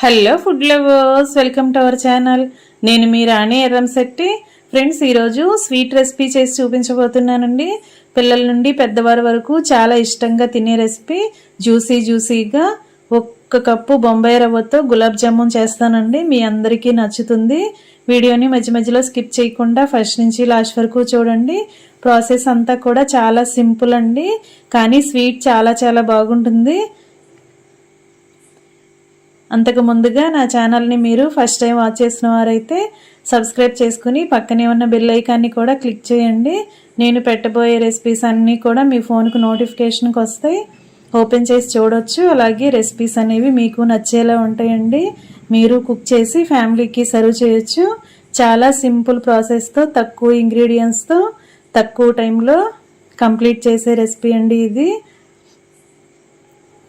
Hello food lovers, welcome to our channel. నేను మీ రాణి Erramsetti. Friends, ఈరోజు స్వీట్ రెసిపీ చేసి చూపించబోతున్నానండి. పిల్లల నుండి పెద్దవారి వరకు చాలా ఇష్టంగా తినే రెసిపీ. జ్యూసీగా 1 కప్పు బొంబాయి రవ్వతో గులాబ్ జామున్ చేస్తానండి. మీ అందరికీ నచ్చుతుంది. వీడియోని మధ్య మధ్యలో స్కిప్ చేయకుండా ఫస్ట్ నుంచి లాస్ట్ వరకు చూడండి. ప్రాసెస్ అంతా కూడా చాలా సింపుల్ అండి, కానీ స్వీట్ చాలా బాగుంటుంది. అంతకు ముందుగా నా ఛానల్ని మీరు ఫస్ట్ టైం వాచ్ చేసిన వారైతే సబ్స్క్రైబ్ చేసుకుని పక్కనే ఉన్న బెల్ ఐకాన్ని కూడా క్లిక్ చేయండి. నేను పెట్టబోయే రెసిపీస్ అన్నీ కూడా మీ ఫోన్కు నోటిఫికేషన్కి వస్తాయి. ఓపెన్ చేసి చూడొచ్చు. అలాగే రెసిపీస్ అనేవి మీకు నచ్చేలా ఉంటాయండి. మీరు కుక్ చేసి ఫ్యామిలీకి సర్వ్ చేయొచ్చు. చాలా సింపుల్ ప్రాసెస్తో, తక్కువ ఇంగ్రీడియంట్స్తో, తక్కువ టైంలో కంప్లీట్ చేసే రెసిపీ అండి ఇది.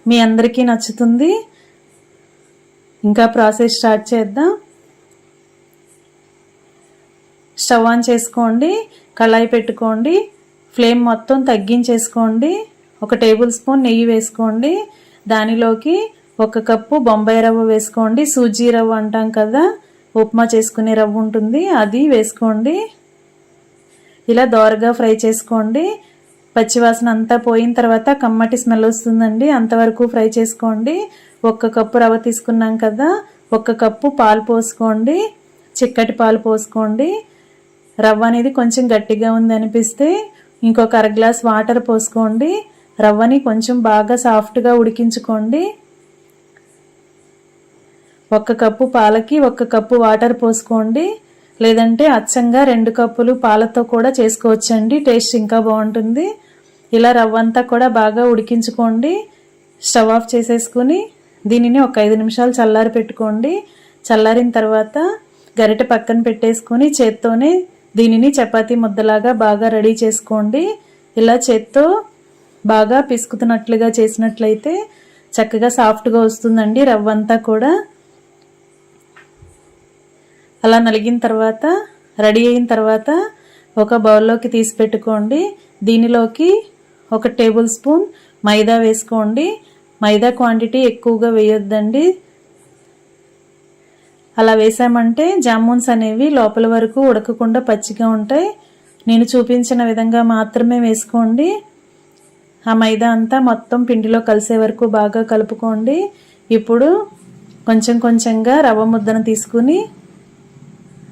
మీ అందరికీ నచ్చుతుంది. ఇంకా ప్రాసెస్ స్టార్ట్ చేద్దాం. స్టవ్ ఆన్ చేసుకోండి, కళాయి పెట్టుకోండి, ఫ్లేమ్ మొత్తం తగ్గించేసుకోండి. 1 టేబుల్ స్పూన్ నెయ్యి వేసుకోండి. దానిలోకి 1 కప్పు బొంబాయి రవ్వ వేసుకోండి. సూజీ రవ్వ అంటాం కదా, ఉప్మా చేసుకునే రవ్వ ఉంటుంది, అది వేసుకోండి. ఇలా దోరగా ఫ్రై చేసుకోండి. పచ్చివాసన అంతా పోయిన తర్వాత కమ్మటి స్మెల్ వస్తుందండి, అంతవరకు ఫ్రై చేసుకోండి. 1 కప్పు రవ్వ తీసుకున్నాం కదా, 1 కప్పు పాలు పోసుకోండి. చిక్కటి పాలు పోసుకోండి. రవ్వ అనేది కొంచెం గట్టిగా ఉంది అనిపిస్తే ఇంకొక 1/2 గ్లాస్ వాటర్ పోసుకోండి. రవ్వని కొంచెం బాగా సాఫ్ట్గా ఉడికించుకోండి. 1 కప్పు పాలకి 1 కప్పు వాటర్ పోసుకోండి. లేదంటే అచ్చంగా 2 కప్పులు పాలతో కూడా చేసుకోవచ్చండి, టేస్ట్ ఇంకా బాగుంటుంది. ఇలా రవ్వ అంతా కూడా బాగా ఉడికించుకోండి. స్టవ్ ఆఫ్ చేసేసుకుని దీనిని ఒక 5 నిమిషాలు చల్లారి పెట్టుకోండి. చల్లారిన తర్వాత గరిటె పక్కన పెట్టేసుకుని చేత్తోనే దీనిని చపాతీ ముద్దలాగా బాగా రెడీ చేసుకోండి. ఇలా చేత్తో బాగా పిసుకుతున్నట్లుగా చేసినట్లయితే చక్కగా సాఫ్ట్గా వస్తుందండి రవ్వ అంతా కూడా. అలా నలిగిన తర్వాత, రెడీ అయిన తర్వాత ఒక బౌల్లోకి తీసి పెట్టుకోండి. దీనిలోకి 1 టేబుల్ స్పూన్ మైదా వేసుకోండి. మైదా క్వాంటిటీ ఎక్కువగా వేయొద్దండి. అలా వేసామంటే జామున్స్ అనేవి లోపల వరకు ఉడకకుండా పచ్చిగా ఉంటాయి. నేను చూపించిన విధంగా మాత్రమే వేసుకోండి. ఆ మైదా అంతా మొత్తం పిండిలో కలిసే వరకు బాగా కలుపుకోండి. ఇప్పుడు కొంచెంగా రవ్వ ముద్దను తీసుకుని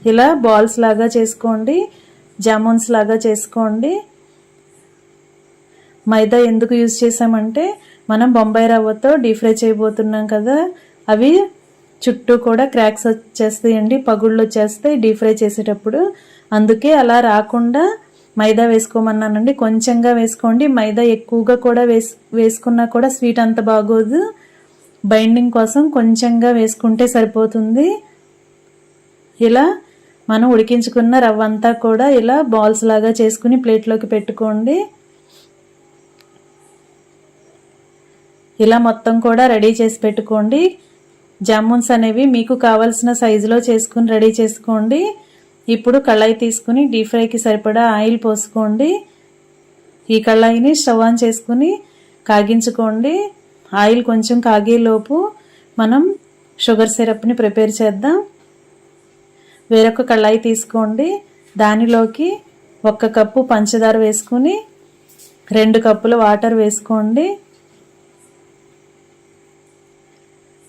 ఇలా బాల్స్ లాగా చేసుకోండి, జామున్స్ లాగా చేసుకోండి. మైదా ఎందుకు యూజ్ చేసామంటే మనం బొంబాయి రవ్వతో డీప్ ఫ్రై చేయబోతున్నాం కదా, అవి చుట్టూ కూడా క్రాక్స్ వచ్చేస్తాయండి, పగుళ్ళు వచ్చేస్తాయి డీప్ ఫ్రై చేసేటప్పుడు. అందుకే అలా రాకుండా మైదా వేసుకోమన్నానండి. కొంచెంగా వేసుకోండి. మైదా ఎక్కువగా కూడా వేసుకున్నా కూడా స్వీట్ అంత బాగోదు. బైండింగ్ కోసం కొంచెంగా వేసుకుంటే సరిపోతుంది. ఇలా మనం ఉడికించుకున్న రవ్వ అంతా కూడా ఇలా బాల్స్ లాగా చేసుకుని ప్లేట్లోకి పెట్టుకోండి. ఇలా మొత్తం కూడా రెడీ చేసి పెట్టుకోండి. జామున్స్ అనేవి మీకు కావాల్సిన సైజులో చేసుకుని రెడీ చేసుకోండి. ఇప్పుడు కళాయి తీసుకుని డీప్ ఫ్రైకి సరిపడా ఆయిల్ పోసుకోండి. ఈ కళాయిని స్టవ్ ఆన్ చేసుకుని కాగించుకోండి. ఆయిల్ కొంచెం కాగేలోపు మనం షుగర్ సిరప్ని ప్రిపేర్ చేద్దాం. వేరొక కళాయి తీసుకోండి. దానిలోకి 1 కప్పు పంచదార వేసుకుని 2 కప్పుల వాటర్ వేసుకోండి.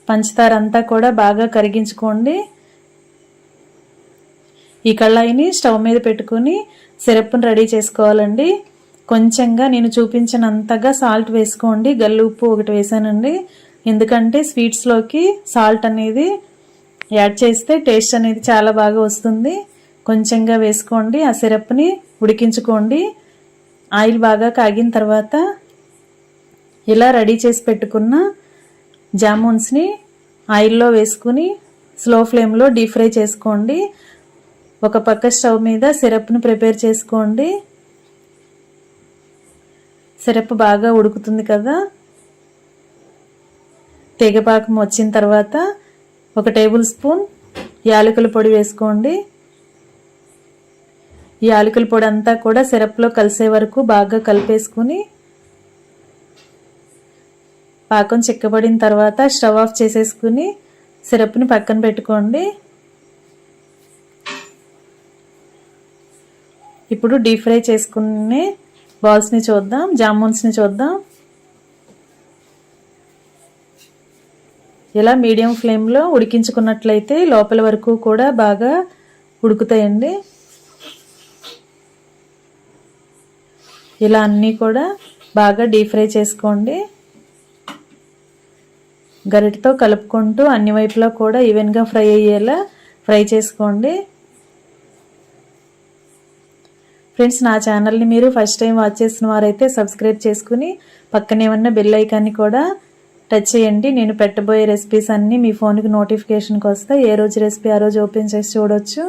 పంచదార అంతా కూడా బాగా కరిగించుకోండి. ఈ కళాయిని స్టవ్ మీద పెట్టుకుని సిరప్ను రెడీ చేసుకోవాలండి. కొంచెంగా నేను చూపించినంతగా సాల్ట్ వేసుకోండి. గల్లు ఉప్పు 1 వేసానండి, ఎందుకంటే స్వీట్స్లోకి సాల్ట్ అనేది యాడ్ చేస్తే టేస్ట్ అనేది చాలా బాగా వస్తుంది. కొంచెంగా వేసుకోండి. ఆ సిరప్ని ఉడికించుకోండి. ఆయిల్ బాగా కాగిన తర్వాత ఇలా రెడీ చేసి పెట్టుకున్న జామున్స్ని ఆయిల్లో వేసుకుని స్లో ఫ్లేమ్లో డీప్ ఫ్రై చేసుకోండి. ఒక పక్క స్టవ్ మీద సిరప్ను ప్రిపేర్ చేసుకోండి. సిరప్ బాగా ఉడుకుతుంది కదా, తెగపాకం వచ్చిన తర్వాత 1 టేబుల్ స్పూన్ యాలకుల పొడి వేసుకోండి. ఈ యాలకుల పొడి అంతా కూడా సిరప్లో కలిసే వరకు బాగా కలిపేసుకుని పాకం చిక్కబడిన తర్వాత స్టవ్ ఆఫ్ చేసేసుకుని సిరప్ని పక్కన పెట్టుకోండి. ఇప్పుడు డీప్ ఫ్రై చేసుకునే బాల్స్ని చూద్దాం, జామున్స్ని చూద్దాం. ఇలా మీడియం ఫ్లేమ్లో ఉడికించుకున్నట్లయితే లోపల వరకు కూడా బాగా ఉడుకుతాయండి. ఇలా అన్నీ కూడా బాగా డీప్ ఫ్రై చేసుకోండి. గరిటతో కలుపుకుంటూ అన్ని వైపులా కూడా ఈవెన్గా ఫ్రై అయ్యేలా ఫ్రై చేసుకోండి. ఫ్రెండ్స్, నా ఛానల్ని మీరు ఫస్ట్ టైం వాచ్ చేసిన వారైతే సబ్స్క్రైబ్ చేసుకుని పక్కనే ఉన్న బెల్ ఐకాన్ని కూడా టచ్ చేయండి. నేను పెట్టబోయే రెసిపీస్ అన్నీ మీ ఫోన్కి నోటిఫికేషన్కి వస్తాయి. ఏ రోజు రెసిపీ ఆ రోజు ఓపెన్ చేసి చూడొచ్చు.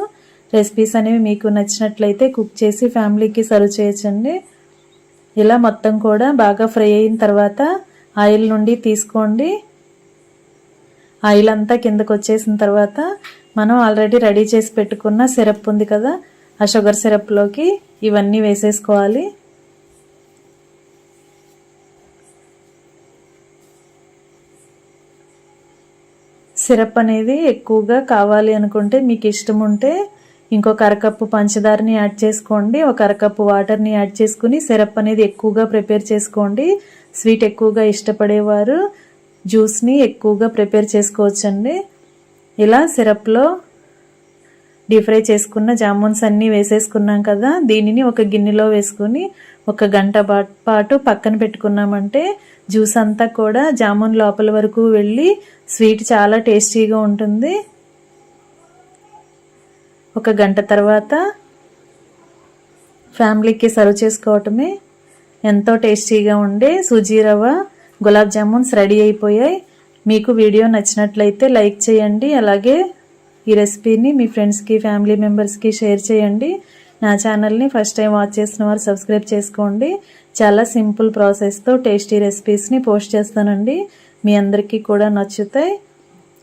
రెసిపీస్ అనేవి మీకు నచ్చినట్లయితే కుక్ చేసి ఫ్యామిలీకి సర్వ్ చేయొచ్చండి. ఇలా మొత్తం కూడా బాగా ఫ్రై అయిన తర్వాత ఆయిల్ నుండి తీసుకోండి. ఆయిల్ అంతా కిందకు వచ్చేసిన తర్వాత మనం ఆల్రెడీ రెడీ చేసి పెట్టుకున్న సిరప్ ఉంది కదా, ఆ షుగర్ సిరప్లోకి ఇవన్నీ వేసేసుకోవాలి. సిరప్ అనేది ఎక్కువగా కావాలి అనుకుంటే మీకు ఇష్టం ఉంటే ఇంకొక అరకప్పు పంచదారని యాడ్ చేసుకోండి. ఒక అరకప్పు వాటర్ని యాడ్ చేసుకుని సిరప్ అనేది ఎక్కువగా ప్రిపేర్ చేసుకోండి. స్వీట్ ఎక్కువగా ఇష్టపడేవారు జ్యూస్ని ఎక్కువగా ప్రిపేర్ చేసుకోవచ్చండి. ఇలా సిరప్లో డీప్ ఫ్రై చేసుకున్న జామున్స్ అన్నీ వేసేసుకున్నాం కదా, దీనిని ఒక గిన్నెలో వేసుకుని 1 గంట పాటు పక్కన పెట్టుకున్నామంటే జ్యూస్ అంతా కూడా జామున్ లోపల వరకు వెళ్ళి స్వీట్ చాలా టేస్టీగా ఉంటుంది. 1 గంట తర్వాత ఫ్యామిలీకి సర్వ్ చేసుకోవటమే. ఎంతో టేస్టీగా ఉండే సూజీ రవ్వ గులాబ్ జామున్స్ రెడీ అయిపోయాయి. మీకు వీడియో నచ్చినట్లయితే లైక్ చేయండి. అలాగే ఈ రెసిపీని మీ ఫ్రెండ్స్కి, ఫ్యామిలీ మెంబర్స్కి షేర్ చేయండి. నా ఛానల్ని ఫస్ట్ టైం వాచ్ చేసిన వారు సబ్స్క్రైబ్ చేసుకోండి. చాలా సింపుల్ ప్రాసెస్తో టేస్టీ రెసిపీస్ని పోస్ట్ చేస్తానండి. మీ అందరికీ కూడా నచ్చుతాయి.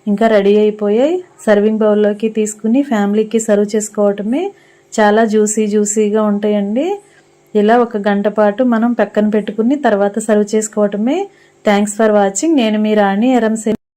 ఇంకా రెడీ అయిపోయాయి. సర్వింగ్ బౌల్లోకి తీసుకుని ఫ్యామిలీకి సర్వ్ చేసుకోవటమే. చాలా జ్యూసీగా ఉంటాయండి. ఇలా 1 గంట పాటు మనం పక్కన పెట్టుకుని తర్వాత సర్వ్ చేసుకోవటమే. Thanks for watching. నేను మీ రాణి ఎరంసే.